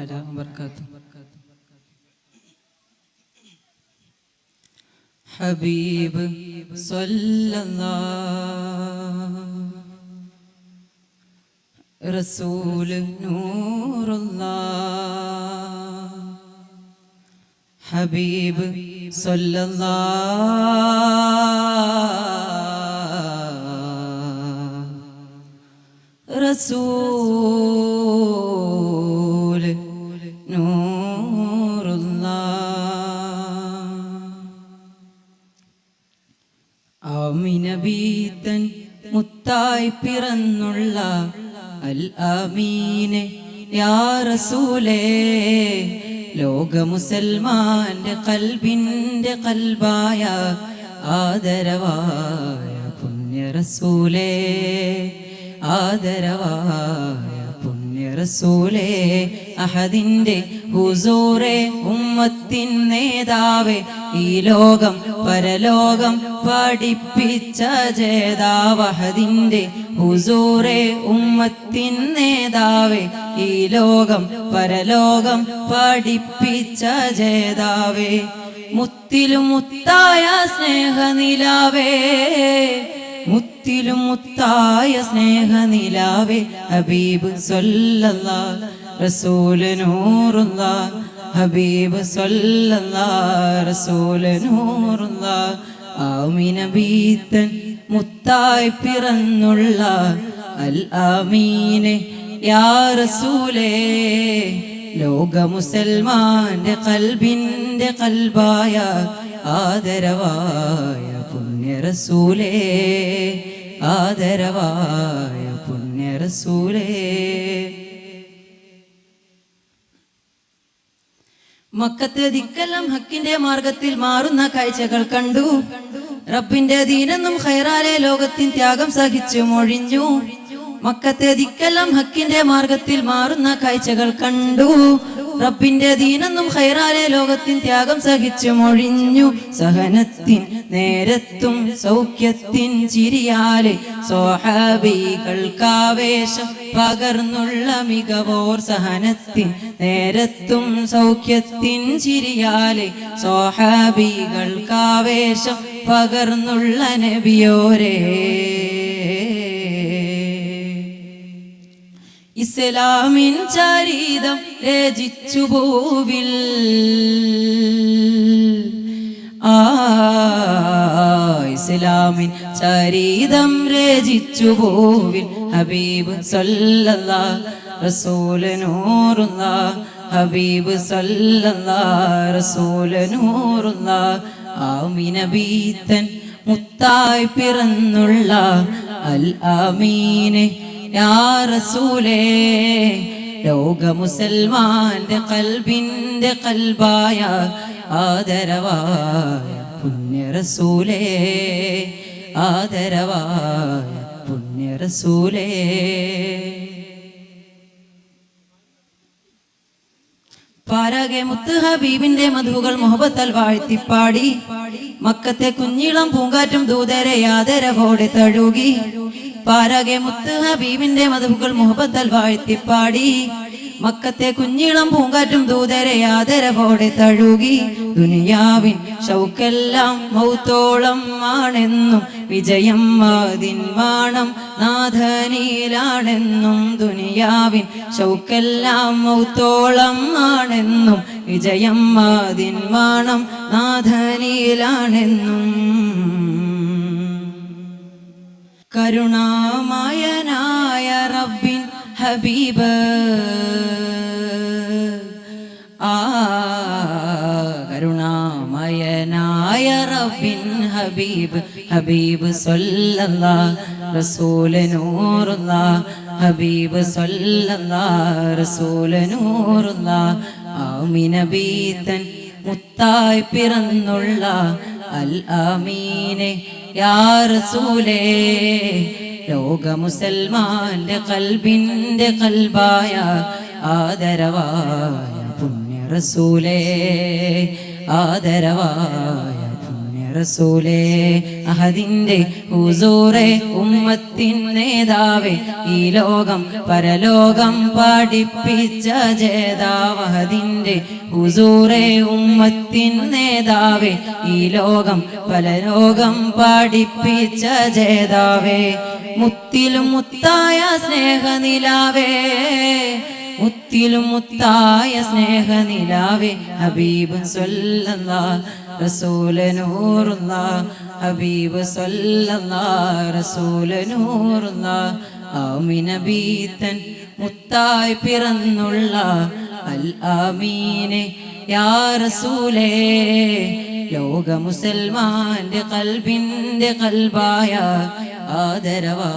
തആല വബറകാതുഹു. ഹബീബ് സല്ലല്ലാഹു റസൂൽ നൂറുല്ലാഹ് ഹബീബ് സല്ലല്ലാഹു റസൂൽ നൂറുല്ലാഹ് ആമിന ബീതൻ മുത്തായി പിറന്നുള്ള അൽ ആമീനെ യാ റസൂലേ ലോക മുസൽമാന്റെ കൽബിന്റെ കൽബായ ആദരവായ പുണ്യ റസൂലേ ആദരവായ പുണ്യ റസൂലേ അഹദിന്റെ ഹുസൂറേ ഉമ്മത്തിൻ നേതാവേ ഈ ലോകം പരലോകം പഠിപ്പിച്ച ജേതാവ് അഹദിന്റെ ഹുസൂറേ ഉമ്മത്തിൻ നേതാവേ ഈ ലോകം പരലോകം പഠിപ്പിച്ച ജേതാവേ മുത്തിലും മുത്തായ സ്നേഹനിലാവേ മുത്തിലും മുത്തായ സ്നേഹനിലാവേ ഹബീബ് സല്ലല്ലാഹു റസൂൽ നൂറുല്ലാഹ് ഹബീബ് സല്ലല്ലാഹു റസൂൽ നൂറുല്ലാഹ് ആമിന ബീതൻ മുത്തായി പിറന്നുള്ള അൽ ആമീനെ യാ റസൂലേ ലോക മുസൽമാന്റെ കൽബിന്റെ കൽബായ ആദരവായ പുണ്യ റസൂലേ ആദരവായ പുണ്യ റസൂലേ മക്കത്തെ ദിക്കെല്ലാം ഹക്കിന്റെ മാർഗത്തിൽ മാറുന്ന കാഴ്ചകൾ കണ്ടു. റബ്ബിന്റെ ദീനെന്നും ഖൈറാലെ ലോകത്തിൻ ത്യാഗം സഹിച്ചു മൊഴിഞ്ഞു. മക്കത്തെ ദിക്കെല്ലാം ഹക്കിന്റെ മാർഗത്തിൽ മാറുന്ന കാഴ്ചകൾ കണ്ടു. റബ്ബിന്റെ ദീനെന്നും ഖൈറാലെ ലോകത്തിൻ ത്യാഗം സഹിച്ചു മൊഴിഞ്ഞു. സഹനത്തിൻ നേരത്തും സൗഖ്യത്തിൻ ചിരിയാലെ സ്വഹാബികൾക്കാവേശം പകർന്നുള്ള മികവോർ സഹനത്തിൻ നേരത്തും സൗഖ്യത്തിൻ ചിരിയാലെ സ്വഹാബികൾക്കാവേശം പകർന്നുള്ള നബിയോരേ ഇസ്ലാമിൻ ചരിതം രചിച്ചു ഭൂവിൽ ഇസ്ലാമിൻ ചരിതം രചിച്ചു ഭൂവിൽ ഹബീബ് സല്ലല്ലാഹു റസൂൽ നൂറുല്ലാഹ് ഹബീബ് സല്ലല്ലാഹു റസൂൽ നൂറുല്ലാഹ് ആമിന ബീതൻ മുത്തായി പിറന്നുള്ള അൽ ആമീനെ യാ റസൂലേ ലോക മുസൽമാന്റെ കൽബിന്റെ കൽബായ ആദരവായ പുണ്യ റസൂലേ ആദരവായ പുണ്യ റസൂലേ പാരാകെ മുത്ത് ഹബീബിന്റെ മധുകൾ മുഹബത്തൽ വാഴ്ത്തിപ്പാടി മക്കത്തെ കുഞ്ഞിളം പൂങ്കാറ്റും ദൂതരെ ആദരവോടെ തഴുകി പാരാകെ മുത്ത് ഹബീബിന്റെ മധുകൾ മുഹബത്തൽ വാഴ്ത്തിപ്പാടി മക്കത്തെ കുഞ്ഞിളം പൂങ്കാറ്റും ദൂതരെ ആദരവോടെ തഴുകി ദുനിയാവിൻ ഷൗക്കെല്ലാം മൗത്തോളം ആണെന്നും വിജയം അതിൻ വാണം നാഥനിലാണെന്നും ദുനിയാവിൻ ഷൗക്കെല്ലാം മൗത്തോളം ആണെന്നും വിജയം അതിൻ വാണം നാഥനിലാണെന്നും കരുണാമയനായ റബ്ബിൻ ഹബീബ് കരുണാമയനായ റബ്ബിൻ ഹബീബ് ഹബീബ് സല്ലല്ലാഹു റസൂൽ നൂറുല്ലാഹ് ഹബീബ് സല്ലല്ലാഹു റസൂൽ നൂറുല്ലാഹ് ആമിന ബീതൻ മുത്തായി പിറന്നുള്ള അൽ ആമീനെ യാ റസൂലേ ലോക മുസൽമാന്റെ കൽബിന്റെ കൽബായ ആദരവായ പുണ്യ റസൂലേ ആദരവായ പുണ്യ റസൂലേ അഹദിന്റെ ഹുസൂറേ ഉമ്മത്തിൻ നേതാവേ ഈ ലോകം പരലോകം പഠിപ്പിച്ച ജേതാവ് അഹദിന്റെ ഹുസൂറേ ഉമ്മത്തിൻ നേതാവേ ഈ ലോകം പരലോകം പഠിപ്പിച്ച ജേതാവേ മുത്തിലും മുത്തായ സ്നേഹനിലാവേ മുത്തിലും മുത്തായ സ്നേഹനിലാവേ ഹബീബ് സ്വല്ലല്ലാഹ് റസൂല നൂറുല്ലാഹ് ഹബീബ് സ്വല്ലല്ലാഹ് റസൂല നൂറുല്ലാഹ് ആമിന ബീതൻ മുത്തായി പിറന്നുള്ള അൽ ആമീനെ യാ റസൂലേ ലോക മുസൽമാന്റെ കൽബിന്റെ കൽബായ ആദരവാ